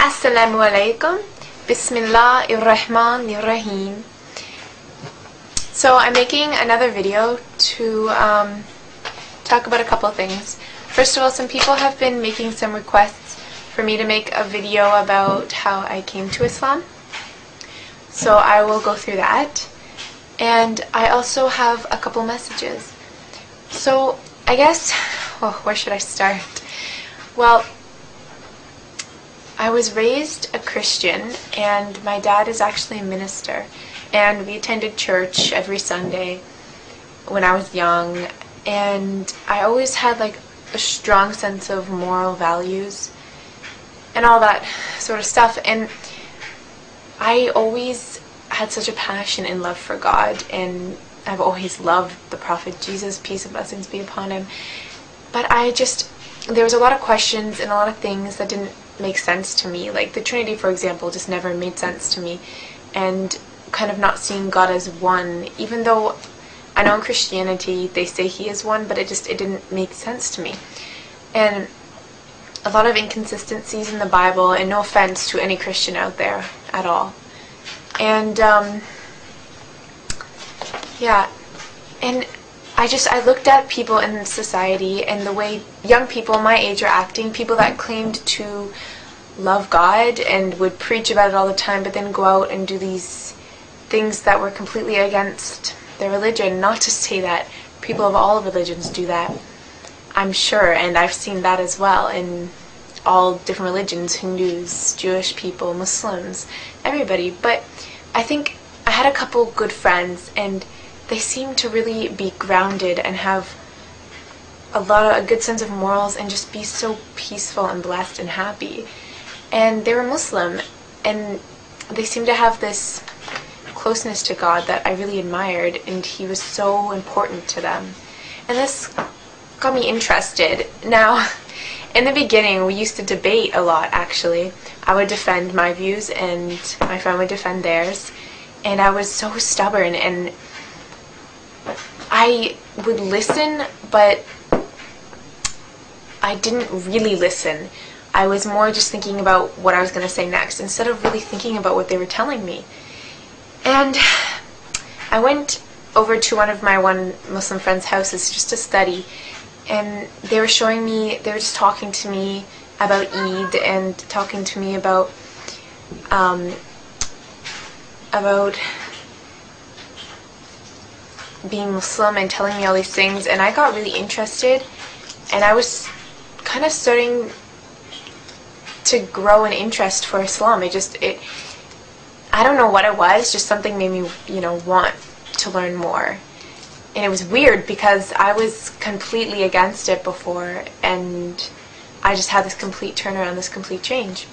Assalamu alaikum. Bismillahirrahmanirrahim. So I'm making another video to talk about a couple of things. First of all, some people have been making some requests for me to make a video about how I came to Islam. So I will go through that. And I also have a couple messages. So I guess, where should I start? Well, I was raised a Christian, and my dad is actually a minister, and we attended church every Sunday when I was young, and I always had like a strong sense of moral values and all that sort of stuff, and I always had such a passion and love for God, and I've always loved the Prophet Jesus, peace and blessings be upon him, but there was a lot of questions and a lot of things that didn't make sense to me. Like the Trinity, for example, just never made sense to me, and kind of not seeing God as one, even though I know in Christianity they say he is one, but it didn't make sense to me. And a lot of inconsistencies in the Bible, and no offense to any Christian out there at all. And yeah, and I looked at people in society and the way young people my age are acting, people that claimed to love God and would preach about it all the time, but then go out and do these things that were completely against their religion. Not to say that people of all religions do that, I'm sure, and I've seen that as well in all different religions, Hindus, Jewish people, Muslims, everybody. But I think I had a couple good friends, and they seem to really be grounded and have a good sense of morals and just be so peaceful and blessed and happy. And they were Muslim, and they seemed to have this closeness to God that I really admired, and he was so important to them. And this got me interested. Now, in the beginning, we used to debate a lot, actually. I would defend my views, and my friend would defend theirs. And I was so stubborn, and I would listen, but I didn't really listen. I was more just thinking about what I was going to say next, instead of really thinking about what they were telling me. And I went over to one of my Muslim friend's houses just to study, and they were just talking to me about Eid, and talking to me about being Muslim, and telling me all these things, and I got really interested, and I was kind of starting to grow an interest for Islam. I don't know what it was, just something made me, want to learn more. And it was weird because I was completely against it before, and I just had this complete turnaround, this complete change.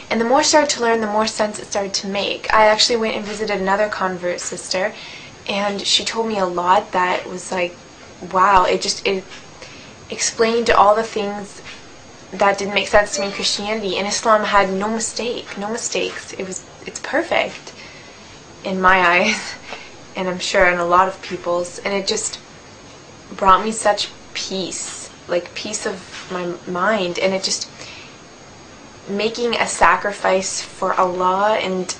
And the more I started to learn, the more sense it started to make. I actually went and visited another convert sister, and she told me a lot that was like, wow, it explained all the things that didn't make sense to me in Christianity. And Islam had no mistakes. It's perfect in my eyes, and I'm sure in a lot of people's, and it just brought me such peace, like peace of my mind, and it just making a sacrifice for Allah and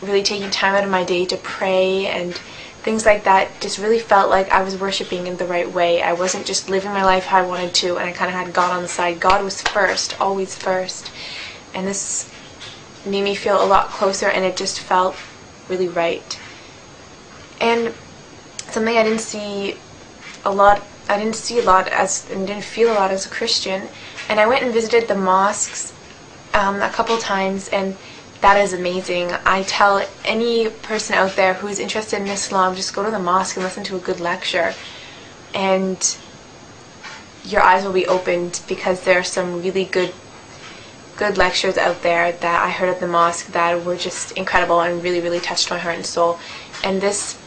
really taking time out of my day to pray and things like that just really felt like I was worshiping in the right way. I wasn't just living my life how I wanted to, and I kind of had God on the side. God was first, always first. And this made me feel a lot closer, and it just felt really right. And something I didn't see a lot and didn't feel a lot as a Christian. And I went and visited the mosques a couple times, and that is amazing. I tell any person out there who is interested in Islam, just go to the mosque and listen to a good lecture, and your eyes will be opened, because there are some really good lectures out there that I heard at the mosque that were just incredible and really, really touched my heart and soul. And this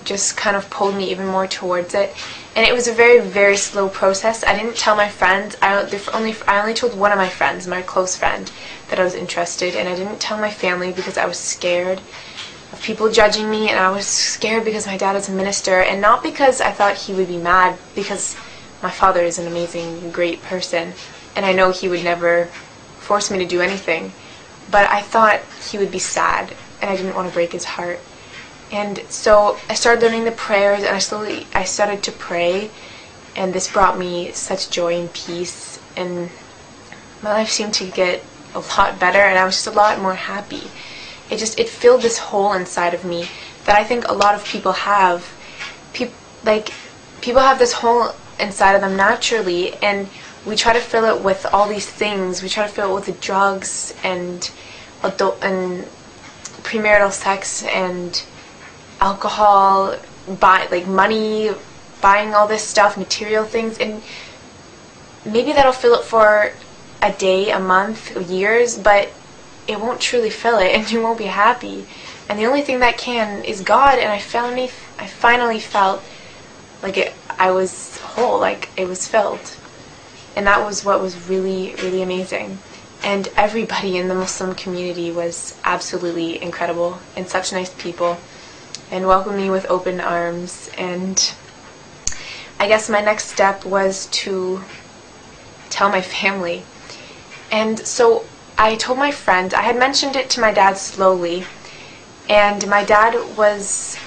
just kind of pulled me even more towards it. And it was a very, very slow process. I didn't tell my friends. I only told one of my friends, my close friend, that I was interested, and I didn't tell my family because I was scared of people judging me, and I was scared because my dad is a minister, and not because I thought he would be mad, because my father is an amazing, great person, and I know he would never force me to do anything. But I thought he would be sad, and I didn't want to break his heart. And so I started learning the prayers, and I started to pray, and this brought me such joy and peace, and my life seemed to get a lot better, and I was just a lot more happy. It filled this hole inside of me that I think a lot of people have. People have this hole inside of them naturally, and we try to fill it with all these things. We try to fill it with the drugs and premarital sex and alcohol, money, buying all this stuff, material things, and maybe that'll fill it for a day, a month, years, but it won't truly fill it, and you won't be happy. And the only thing that can is God, and I finally felt like I was whole, like it was filled. And that was what was really, really amazing. And everybody in the Muslim community was absolutely incredible and such nice people, and welcomed me with open arms. And I guess my next step was to tell my family. And so I told my friends. I had mentioned it to my dad slowly, and my dad was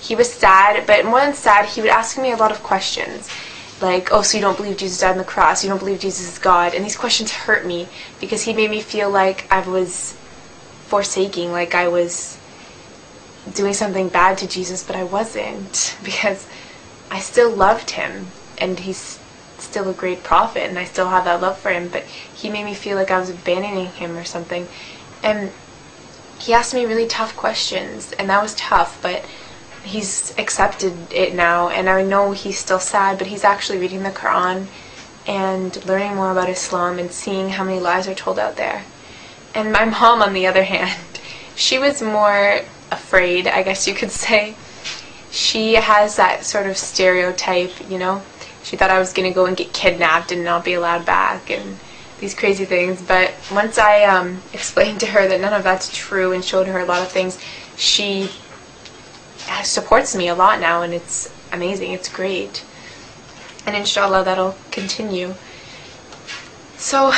he was sad, but more than sad, he would ask me a lot of questions. Like, oh, so you don't believe Jesus died on the cross, you don't believe Jesus is God. And these questions hurt me, because he made me feel like I was forsaking, like I was doing something bad to Jesus, but I wasn't, because I still loved him, and he's still a great prophet, and I still have that love for him, but he made me feel like I was abandoning him or something. And he asked me really tough questions, and that was tough, but he's accepted it now, and I know he's still sad, but he's actually reading the Quran and learning more about Islam and seeing how many lies are told out there. And my mom, on the other hand, she was more afraid, I guess you could say. She has that sort of stereotype, you know. She thought I was going to go and get kidnapped and not be allowed back and these crazy things. But once I explained to her that none of that's true and showed her a lot of things, she supports me a lot now, and it's amazing. It's great. And inshallah, that'll continue. So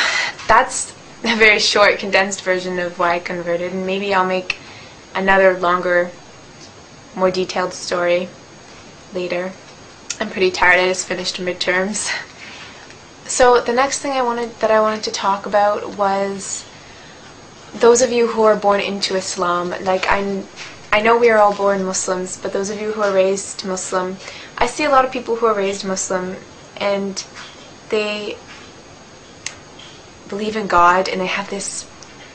that's a very short, condensed version of why I converted, and maybe I'll make another longer, more detailed story later. I'm pretty tired. I just finished midterms. So the next thing I wanted to talk about was those of you who are born into Islam. Like, I know we are all born Muslims, but those of you who are raised Muslim, I see a lot of people who are raised Muslim, and they believe in God, and they have this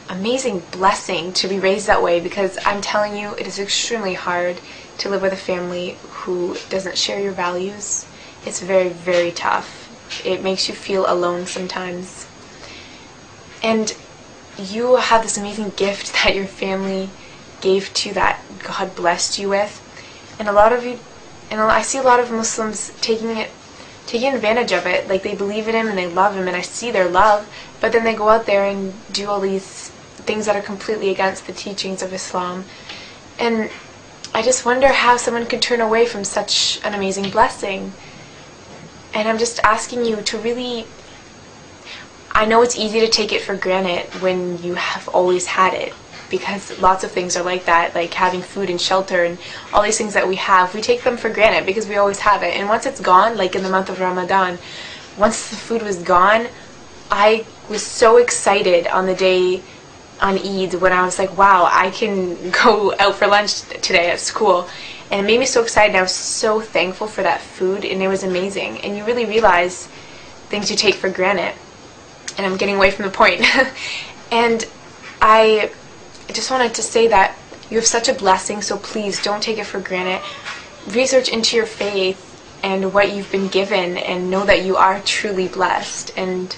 amazing blessing to be raised that way, because I'm telling you, it is extremely hard to live with a family who doesn't share your values. It's very, very tough. It makes you feel alone sometimes. And you have this amazing gift that your family gave to you, that God blessed you with. And a lot of you, and I see a lot of Muslims taking advantage of it. Like, they believe in him and they love him, and I see their love, but then they go out there and do all these things that are completely against the teachings of Islam. And I just wonder how someone could turn away from such an amazing blessing. And I'm just asking you to really, I know it's easy to take it for granted when you have always had it, because lots of things are like that, like having food and shelter and all these things that we have. We take them for granted because we always have it. And once it's gone, like in the month of Ramadan, once the food was gone, I was so excited on the day on Eid when I was like, wow, I can go out for lunch today at school. And it made me so excited. I was so thankful for that food, and it was amazing. And you really realize things you take for granted. And I'm getting away from the point. And I just wanted to say that you have such a blessing, so please don't take it for granted. Research into your faith and what you've been given, and know that you are truly blessed. And